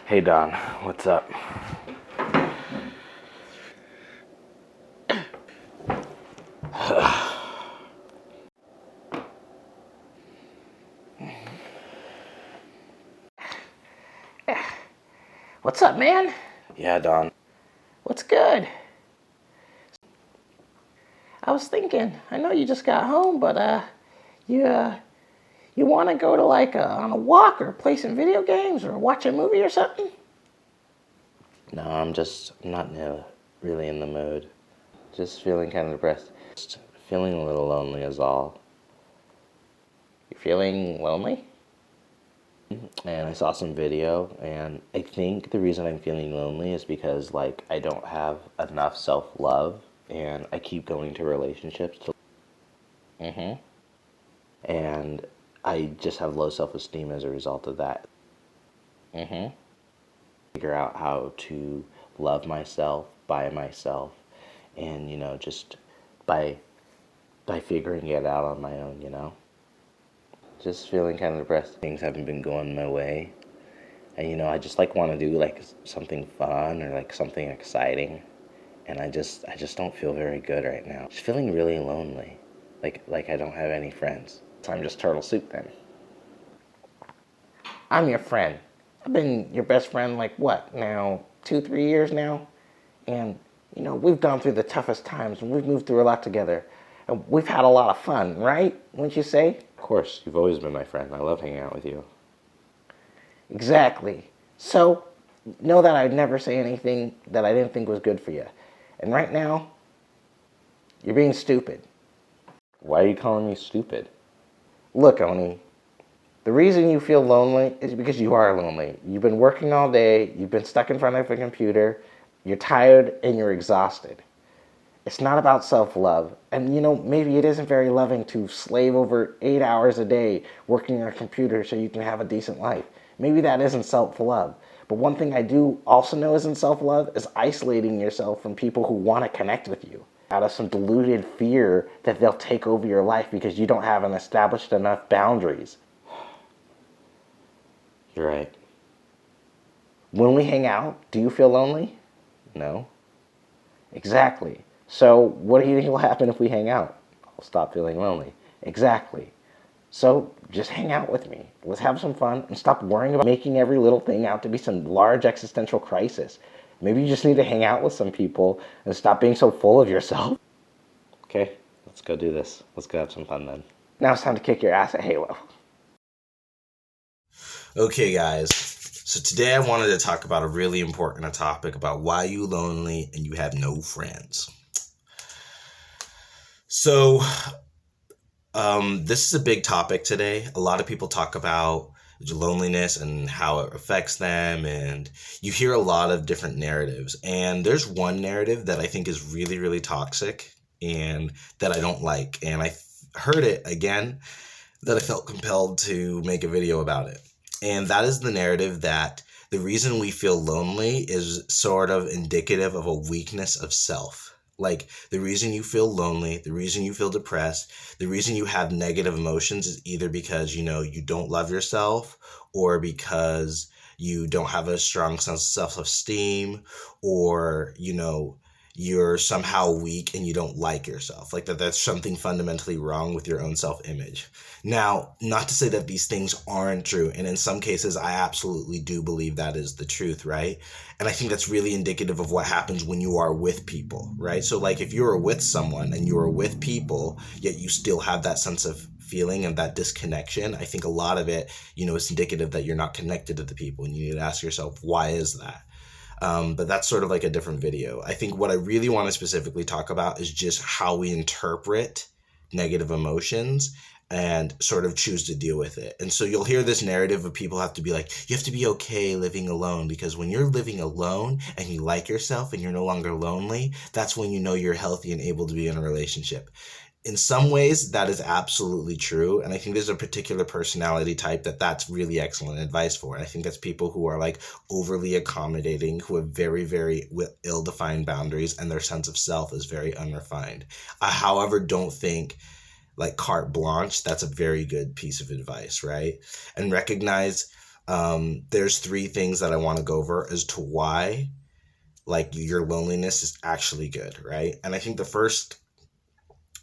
Hey Don, what's up? What's up, man? Yeah, Don. What's good? I was thinking, I know you just got home, but you want to go to on a walk or play some video games or watch a movie or something? No, I'm not really in the mood. Just feeling kind of depressed. Just feeling a little lonely is all. You feeling lonely? And I saw some video, and I think the reason I'm feeling lonely is because, I don't have enough self-love, and I keep going to relationships Mm-hmm. and I just have low self-esteem as a result of that. Mm-hmm. Figure out how to love myself by myself, and just by figuring it out on my own. Just feeling kind of depressed. Things haven't been going my way, and I just want to do something fun or something exciting, and I just don't feel very good right now. Just feeling really lonely, like I don't have any friends. So I'm just turtle soup then. I'm your friend. I've been your best friend what now, 2, 3 years now, and we've gone through the toughest times and we've moved through a lot together, and we've had a lot of fun, right? Wouldn't you say? Of course, you've always been my friend. I love hanging out with you. Exactly. So, know that I'd never say anything that I didn't think was good for you. And right now, you're being stupid. Why are you calling me stupid? Look, Oni, the reason you feel lonely is because you are lonely. You've been working all day, you've been stuck in front of a computer, you're tired, and you're exhausted. It's not about self-love. And maybe it isn't very loving to slave over 8 hours a day working on a computer so you can have a decent life. Maybe that isn't self-love. But one thing I do also know isn't self-love is isolating yourself from people who want to connect with you out of some deluded fear that they'll take over your life because you don't have an established enough boundaries. You're right. When we hang out, do you feel lonely? No? Exactly. So what do you think will happen if we hang out? I'll stop feeling lonely. Exactly. So just hang out with me. Let's have some fun and stop worrying about making every little thing out to be some large existential crisis. Maybe you just need to hang out with some people and stop being so full of yourself. Okay, let's go do this. Let's go have some fun then. Now it's time to kick your ass at Halo. Okay, guys. So today I wanted to talk about a really important topic about why you lonely and you have no friends. So, this is a big topic today. A lot of people talk about loneliness and how it affects them, and you hear a lot of different narratives. And there's one narrative that I think is really, really toxic and that I don't like. And I heard it again that I felt compelled to make a video about it. And that is the narrative that the reason we feel lonely is sort of indicative of a weakness of self. Like the reason you feel lonely, the reason you feel depressed, the reason you have negative emotions is either because, you don't love yourself, or because you don't have a strong sense of self-esteem, or, you're somehow weak and you don't like yourself. Like that's something fundamentally wrong with your own self-image. Now, not to say that these things aren't true, and in some cases I absolutely do believe that is the truth, right? And I think that's really indicative of what happens when you are with people, right? So if you're with someone and you're with people, yet you still have that sense of feeling and that disconnection, I think a lot of it, is indicative that you're not connected to the people, and you need to ask yourself, why is that? But that's sort of like a different video. I think what I really want to specifically talk about is just how we interpret negative emotions and sort of choose to deal with it. And so you'll hear this narrative of people have to be like, you have to be okay living alone, because when you're living alone and you like yourself and you're no longer lonely, that's when you know you're healthy and able to be in a relationship. In some ways, that is absolutely true. And I think there's a particular personality type that's really excellent advice for. And I think that's people who are overly accommodating, who have very, very ill-defined boundaries, and their sense of self is very unrefined. I, however, don't think carte blanche, that's a very good piece of advice, right? And recognize There's three things that I want to go over as to why like your loneliness is actually good, right? And I think the first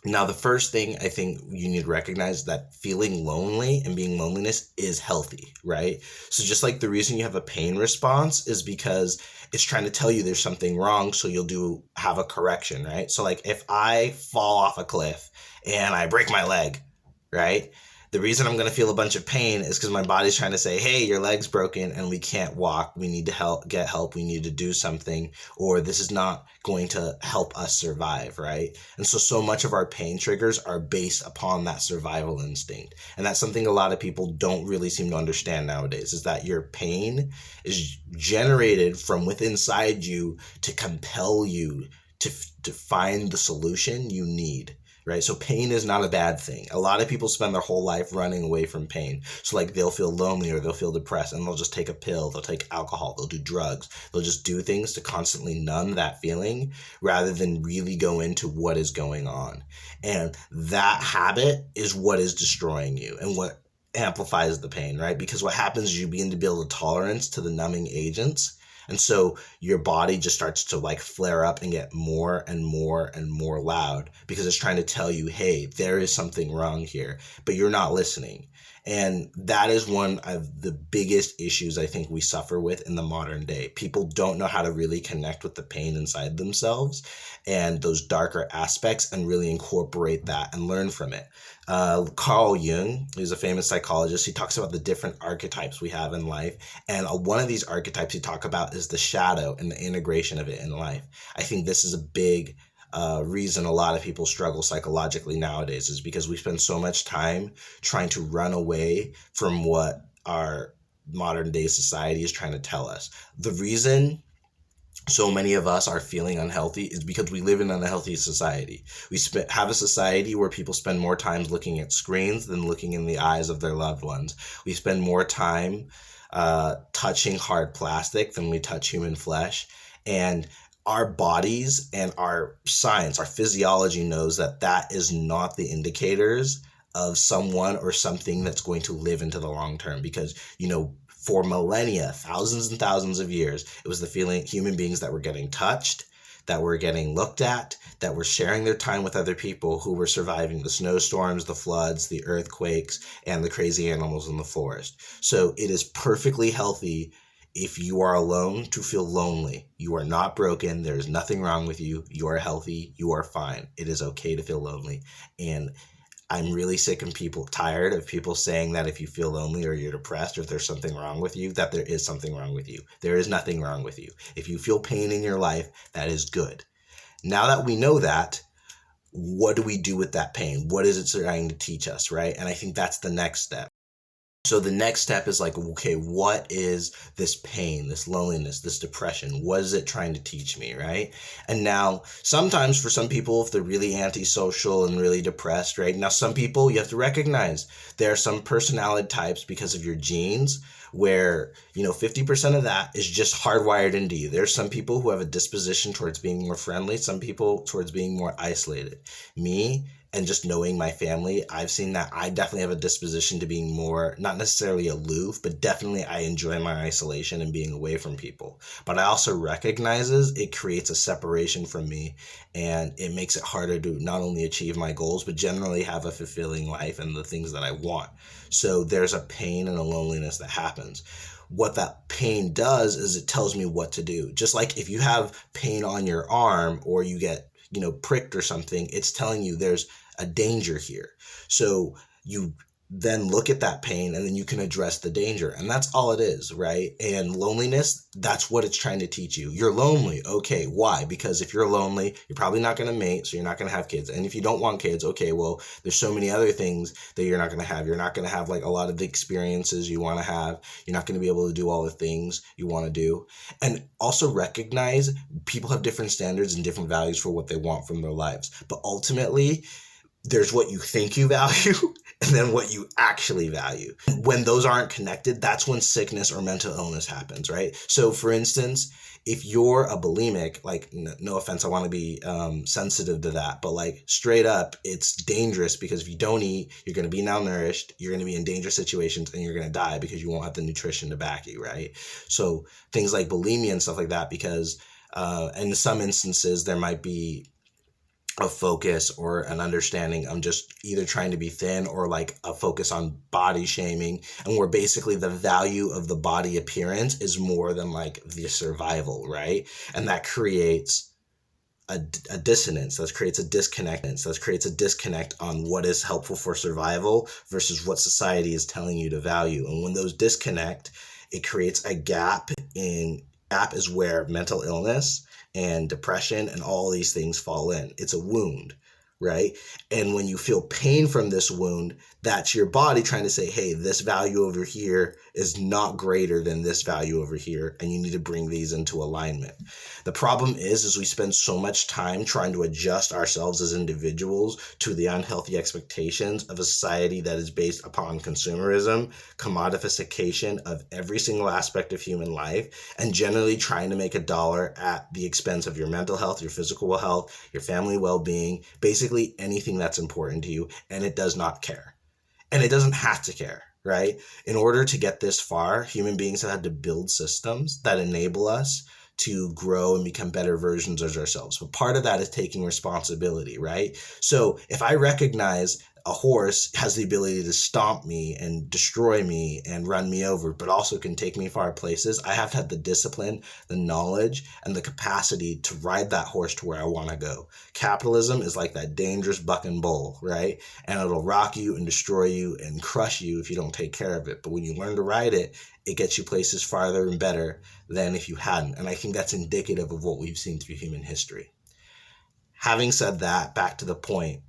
thing I think you need to recognize that feeling lonely and being loneliness is healthy, right? So just like the reason you have a pain response is because it's trying to tell you there's something wrong, so you'll have a correction, right? So like if I fall off a cliff and I break my leg, right? The reason I'm going to feel a bunch of pain is because my body's trying to say, hey, your leg's broken and we can't walk. We need to get help. We need to do something, or this is not going to help us survive, right? And so much of our pain triggers are based upon that survival instinct. And that's something a lot of people don't really seem to understand nowadays, is that your pain is generated from within inside you to compel you to find the solution you need. Right? So pain is not a bad thing. A lot of people spend their whole life running away from pain. So like they'll feel lonely or they'll feel depressed and they'll just take a pill, they'll take alcohol, they'll do drugs. They'll just do things to constantly numb that feeling rather than really go into what is going on. And that habit is what is destroying you and what amplifies the pain, right? Because what happens is you begin to build a tolerance to the numbing agents. And so your body just starts to like flare up and get more and more and more loud because it's trying to tell you, hey, there is something wrong here, but you're not listening. And that is one of the biggest issues I think we suffer with in the modern day. People don't know how to really connect with the pain inside themselves and those darker aspects and really incorporate that and learn from it. Carl Jung, who's a famous psychologist, he talks about the different archetypes we have in life. And one of these archetypes he talks about is the shadow and the integration of it in life. I think this is a big reason a lot of people struggle psychologically nowadays, is because we spend so much time trying to run away from what our modern day society is trying to tell us. The reason so many of us are feeling unhealthy is because we live in an unhealthy society. We have a society where people spend more time looking at screens than looking in the eyes of their loved ones. We spend more time touching hard plastic than we touch human flesh. And our bodies and our science, our physiology knows that that is not the indicators of someone or something that's going to live into the long term. Because, for millennia, thousands and thousands of years, it was the feeling human beings that were getting touched, that were getting looked at, that were sharing their time with other people who were surviving the snowstorms, the floods, the earthquakes, and the crazy animals in the forest. So it is perfectly healthy if you are alone to feel lonely. You are not broken. There is nothing wrong with you. You are healthy. You are fine. It is okay to feel lonely. And I'm really sick and tired of people saying that if you feel lonely or you're depressed or if there's something wrong with you, that there is something wrong with you. There is nothing wrong with you. If you feel pain in your life, that is good. Now that we know that, what do we do with that pain? What is it trying to teach us, right? And I think that's the next step. So the next step is like, okay, what is this pain, this loneliness, this depression? What is it trying to teach me, right? And now, sometimes for some people, if they're really antisocial and really depressed, right? Now, some people, you have to recognize there are some personality types because of your genes where, 50% of that is just hardwired into you. There's some people who have a disposition towards being more friendly, some people towards being more isolated. Me, and just knowing my family, I've seen that I definitely have a disposition to being more, not necessarily aloof, but definitely I enjoy my isolation and being away from people. But I also recognizes it creates a separation from me, and it makes it harder to not only achieve my goals, but generally have a fulfilling life and the things that I want. So there's a pain and a loneliness that happens. What that pain does is it tells me what to do. Just like if you have pain on your arm or you get pricked or something, it's telling you there's a danger here. So you then look at that pain and then you can address the danger. And that's all it is, right? And loneliness, that's what it's trying to teach you. You're lonely. Okay, why? Because if you're lonely, you're probably not going to mate, so you're not going to have kids. And if you don't want kids, okay, well, there's so many other things that you're not going to have. You're not going to have like a lot of the experiences you want to have. You're not going to be able to do all the things you want to do. And also recognize people have different standards and different values for what they want from their lives. But ultimately, there's what you think you value and then what you actually value. When those aren't connected, that's when sickness or mental illness happens, right? So for instance, if you're a bulimic, like no offense, I want to be sensitive to that, but like straight up, it's dangerous because if you don't eat, you're going to be malnourished, you're going to be in dangerous situations, and you're going to die because you won't have the nutrition to back you, right? So things like bulimia and stuff like that, because in some instances there might be a focus or an understanding of just either trying to be thin or like a focus on body shaming, and where basically the value of the body appearance is more than like the survival, right? And that creates a dissonance, that creates a disconnect on what is helpful for survival versus what society is telling you to value. And when those disconnect, it creates a gap is where mental illness and depression and all these things fall in. It's a wound, right? And when you feel pain from this wound, that's your body trying to say, hey, this value over here is not greater than this value over here, and you need to bring these into alignment. The problem is we spend so much time trying to adjust ourselves as individuals to the unhealthy expectations of a society that is based upon consumerism, commodification of every single aspect of human life, and generally trying to make a dollar at the expense of your mental health, your physical health, your family well-being, basically anything that's important to you, and it does not care. And it doesn't have to care, right? In order to get this far, human beings have had to build systems that enable us to grow and become better versions of ourselves. But part of that is taking responsibility, right? So if I recognize a horse has the ability to stomp me and destroy me and run me over, but also can take me far places, I have to have the discipline, the knowledge, and the capacity to ride that horse to where I want to go. Capitalism is like that dangerous bucking bull, right? And it'll rock you and destroy you and crush you if you don't take care of it. But when you learn to ride it, it gets you places farther and better than if you hadn't. And I think that's indicative of what we've seen through human history. Having said that, back to the point,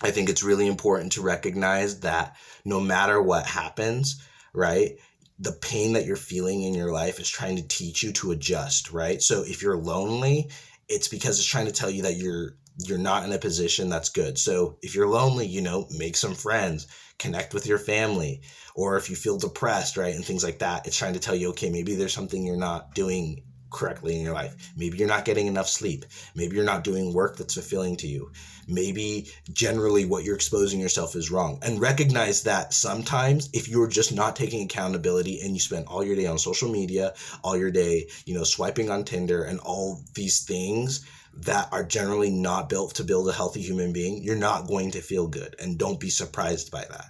I think it's really important to recognize that no matter what happens, right, the pain that you're feeling in your life is trying to teach you to adjust, right? So if you're lonely, it's because it's trying to tell you that you're not in a position that's good. So if you're lonely, make some friends, connect with your family. Or if you feel depressed, right, and things like that, it's trying to tell you, okay, maybe there's something you're not doing correctly in your life. Maybe you're not getting enough sleep. Maybe you're not doing work that's fulfilling to you. Maybe generally what you're exposing yourself is wrong. And recognize that sometimes if you're just not taking accountability and you spend all your day on social media, all your day, swiping on Tinder and all these things that are generally not built to build a healthy human being, you're not going to feel good. And don't be surprised by that.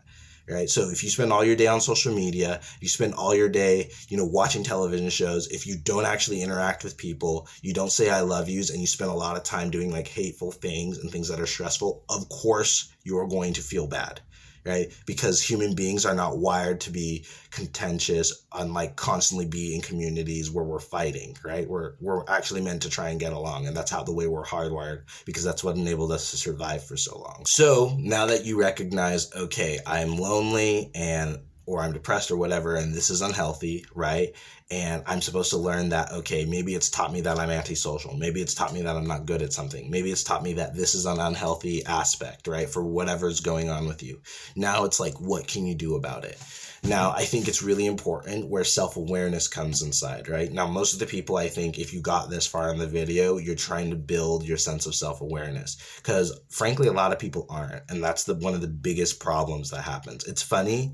Right? So if you spend all your day on social media, you spend all your day, watching television shows, if you don't actually interact with people, you don't say I love yous, and you spend a lot of time doing like hateful things and things that are stressful, of course you're going to feel bad, right? Because human beings are not wired to be contentious and like constantly be in communities where we're fighting, right? We're actually meant to try and get along, and that's how the way we're hardwired, because that's what enabled us to survive for so long. So now that you recognize, okay, I'm lonely or I'm depressed or whatever, and this is unhealthy, right? And I'm supposed to learn that, okay, maybe it's taught me that I'm antisocial. Maybe it's taught me that I'm not good at something. Maybe it's taught me that this is an unhealthy aspect, right? For whatever's going on with you. Now it's like, what can you do about it? Now, I think it's really important where self-awareness comes inside, right? Now, most of the people, I think, if you got this far in the video, you're trying to build your sense of self-awareness. Because frankly, a lot of people aren't. And that's one of the biggest problems that happens. It's funny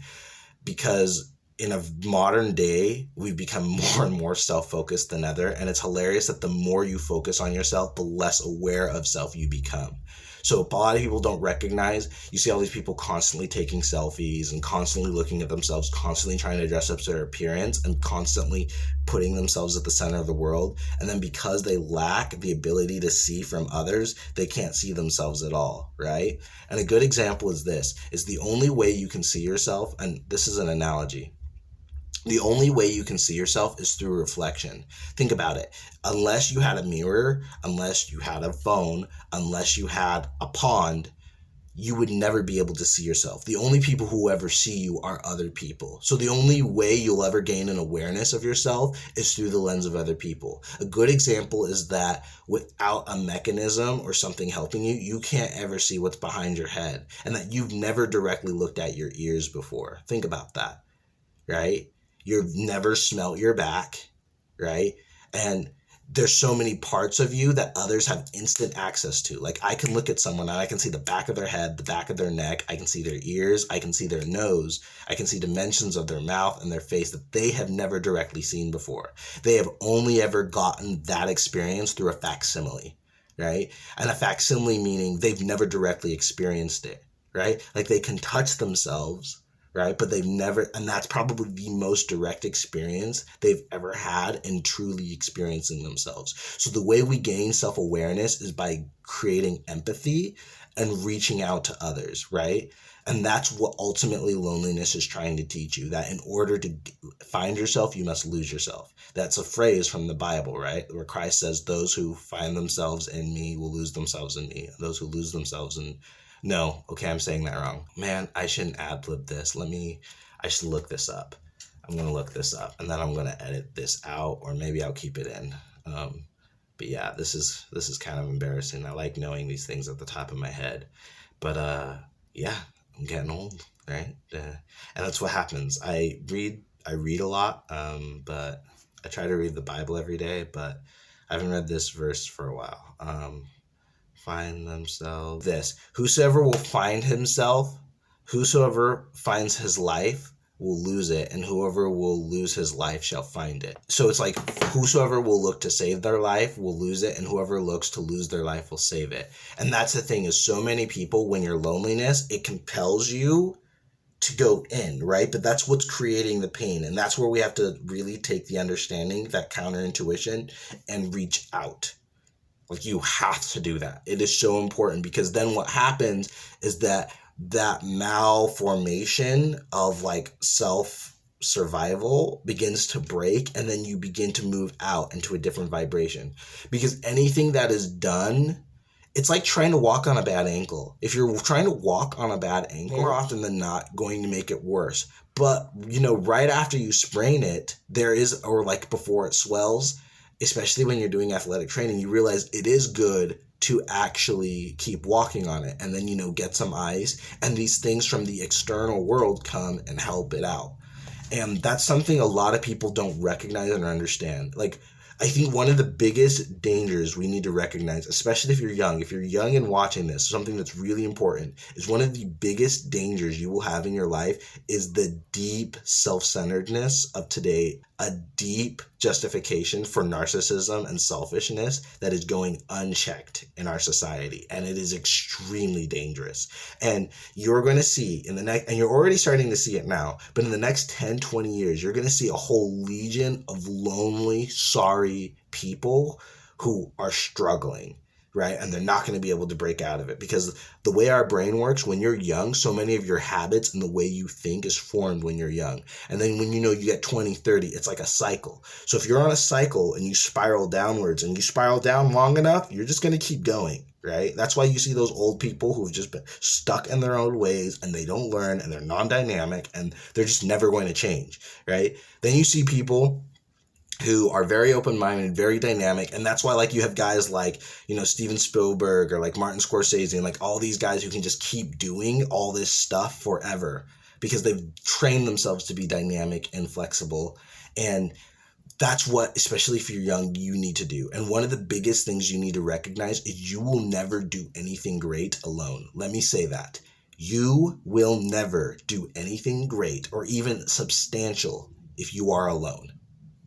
because in a modern day, we've become more and more self-focused than ever. And it's hilarious that the more you focus on yourself, the less aware of self you become. So a lot of people don't recognize, you see all these people constantly taking selfies and constantly looking at themselves, constantly trying to dress up their appearance and constantly putting themselves at the center of the world. And then because they lack the ability to see from others, they can't see themselves at all, right? And a good example is this, is the only way you can see yourself, and this is an analogy, the only way you can see yourself is through reflection. Think about it. Unless you had a mirror, unless you had a phone, unless you had a pond, you would never be able to see yourself. The only people who ever see you are other people. So the only way you'll ever gain an awareness of yourself is through the lens of other people. A good example is that without a mechanism or something helping you, you can't ever see what's behind your head, and that you've never directly looked at your ears before. Think about that, right? You've never smelt your back, right? And there's so many parts of you that others have instant access to. Like, I can look at someone and I can see the back of their head, the back of their neck. I can see their ears. I can see their nose. I can see dimensions of their mouth and their face that they have never directly seen before. They have only ever gotten that experience through a facsimile, right? And a facsimile meaning they've never directly experienced it, right? Like, they can touch themselves, right? But they've never, and that's probably the most direct experience they've ever had in truly experiencing themselves. So the way we gain self-awareness is by creating empathy and reaching out to others, right? And that's what ultimately loneliness is trying to teach you, that in order to find yourself, you must lose yourself. That's a phrase from the Bible, right? Where Christ says, those who find themselves in me will lose themselves in me. Those who lose themselves in No, okay, I'm saying that wrong. Man, I shouldn't ad-lib this. I should look this up. I'm going to look this up, and then I'm going to edit this out, or maybe I'll keep it in. But yeah, this is kind of embarrassing. I like knowing these things at the top of my head. But yeah, I'm getting old, right? And that's what happens. I read a lot, but I try to read the Bible every day, but I haven't read this verse for a while. Find themselves. This. Whosoever will find himself, whosoever finds his life will lose it, and whoever will lose his life shall find it. So it's like, whosoever will look to save their life will lose it, and whoever looks to lose their life will save it. And that's the thing, is so many people, when you're loneliness, it compels you to go in, right? But that's what's creating the pain. And that's where we have to really take the understanding, that counterintuition, and reach out. Like, you have to do that. It is so important, because then what happens is that malformation of like self-survival begins to break, and then you begin to move out into a different vibration. Because anything that is done, it's like trying to walk on a bad ankle. If you're trying to walk on a bad ankle, more often than not going to make it worse. But, right after you sprain it, or like before it swells, especially when you're doing athletic training, you realize it is good to actually keep walking on it, and then, get some ice, and these things from the external world come and help it out. And that's something a lot of people don't recognize or understand. Like, I think one of the biggest dangers we need to recognize, especially if you're young and watching this, something that's really important, is one of the biggest dangers you will have in your life is the deep self-centeredness of today, a deep justification for narcissism and selfishness that is going unchecked in our society. And it is extremely dangerous. And you're going to see and you're already starting to see it now, but in the next 10, 20 years, you're going to see a whole legion of lonely, sorry people who are struggling, right? And they're not going to be able to break out of it, because the way our brain works, when you're young, so many of your habits and the way you think is formed when you're young. And then when you get 20, 30, it's like a cycle. So if you're on a cycle and you spiral downwards, and you spiral down long enough, you're just going to keep going, right? That's why you see those old people who've just been stuck in their own ways, and they don't learn, and they're non-dynamic, and they're just never going to change, right? Then you see people who are very open-minded, very dynamic, and that's why, like, you have guys like, Steven Spielberg, or like Martin Scorsese, and like all these guys who can just keep doing all this stuff forever, because they've trained themselves to be dynamic and flexible. And that's what, especially if you're young, you need to do. And one of the biggest things you need to recognize is you will never do anything great alone. Let me say that. You will never do anything great or even substantial if you are alone.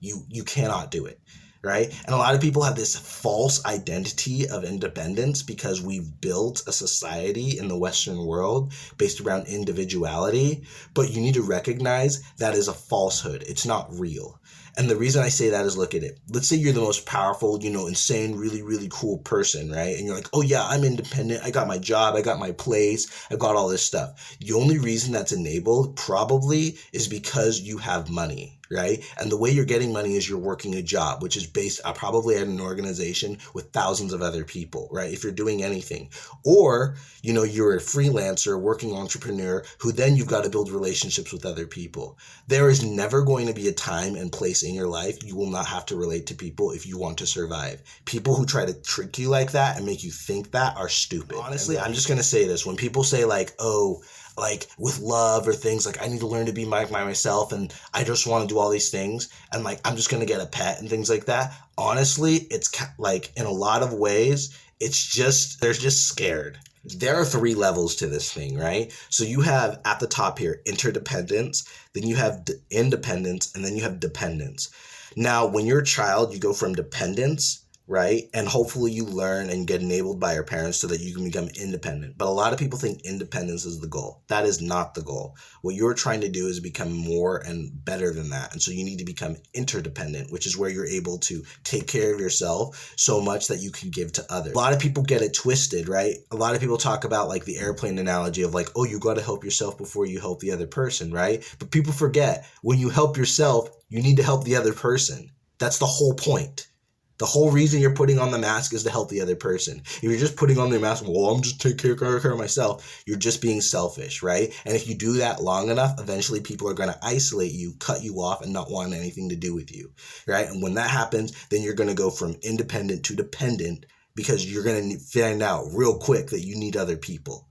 You cannot do it, right? And a lot of people have this false identity of independence because we've built a society in the Western world based around individuality, but you need to recognize that is a falsehood. It's not real. And the reason I say that is, look at it. Let's say you're the most powerful, insane, really, really cool person, right? And you're like, oh yeah, I'm independent. I got my job. I got my place. I got all this stuff. The only reason that's enabled probably is because you have money. right? And the way you're getting money is you're working a job, which is based probably at an organization with thousands of other people, right? If you're doing anything. Or, you're a freelancer, working entrepreneur, who then you've got to build relationships with other people. There is never going to be a time and place in your life you will not have to relate to people if you want to survive. People who try to trick you like that and make you think that are stupid. Honestly, I'm just going to say this. When people say like, oh, like with love or things like I need to learn to be myself and I just want to do all these things and like I'm just going to get a pet and things like that. Honestly, it's like in a lot of ways, they're just scared. There are 3 levels to this thing, right? So you have at the top here, interdependence, then you have independence, and then you have dependence. Now, when you're a child, you go from dependence, right? And hopefully you learn and get enabled by your parents so that you can become independent. But a lot of people think independence is the goal. That is not the goal. What you're trying to do is become more and better than that. And so you need to become interdependent, which is where you're able to take care of yourself so much that you can give to others. A lot of people get it twisted, right? A lot of people talk about like the airplane analogy of like, oh, you got to help yourself before you help the other person, right? But people forget when you help yourself, you need to help the other person. That's the whole point. The whole reason you're putting on the mask is to help the other person. If you're just putting on the mask, well, I'm just taking care of myself, you're just being selfish, right? And if you do that long enough, eventually people are going to isolate you, cut you off, and not want anything to do with you, right? And when that happens, then you're going to go from independent to dependent because you're going to find out real quick that you need other people.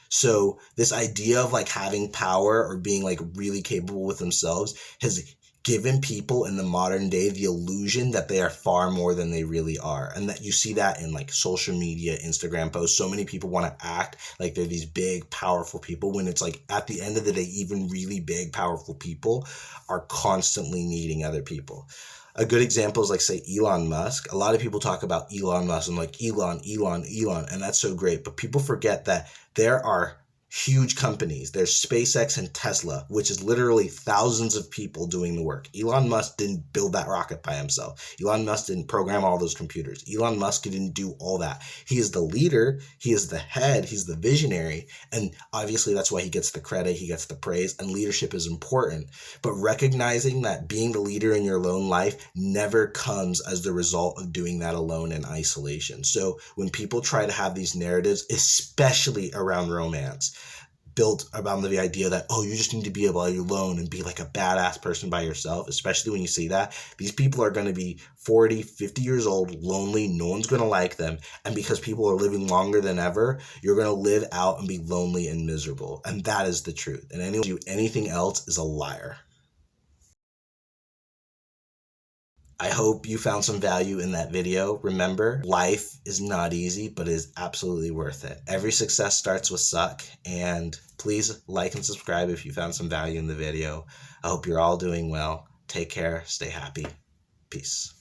So this idea of like having power or being like really capable with themselves has given people in the modern day the illusion that they are far more than they really are. And that you see that in like social media, Instagram posts. So many people want to act like they're these big, powerful people when it's like at the end of the day, even really big, powerful people are constantly needing other people. A good example is like, say, Elon Musk. A lot of people talk about Elon Musk and like Elon, and that's so great. But people forget that there are huge companies. There's SpaceX and Tesla, which is literally thousands of people doing the work. Elon Musk didn't build that rocket by himself. Elon Musk didn't program all those computers. Elon Musk didn't do all that. He is the leader. He is the head. He's the visionary. And obviously that's why he gets the credit. He gets the praise. And leadership is important. But recognizing that being the leader in your own life never comes as the result of doing that alone in isolation. So when people try to have these narratives, especially around romance, built around the idea that, oh, you just need to be able to alone and be like a badass person by yourself, especially when you see that, these people are going to be 40, 50 years old, lonely, no one's going to like them. And because people are living longer than ever, you're going to live out and be lonely and miserable. And that is the truth. And anyone who do anything else is a liar. I hope you found some value in that video. Remember, life is not easy, but it is absolutely worth it. Every success starts with suck, and please like and subscribe if you found some value in the video. I hope you're all doing well. Take care. Stay happy. Peace.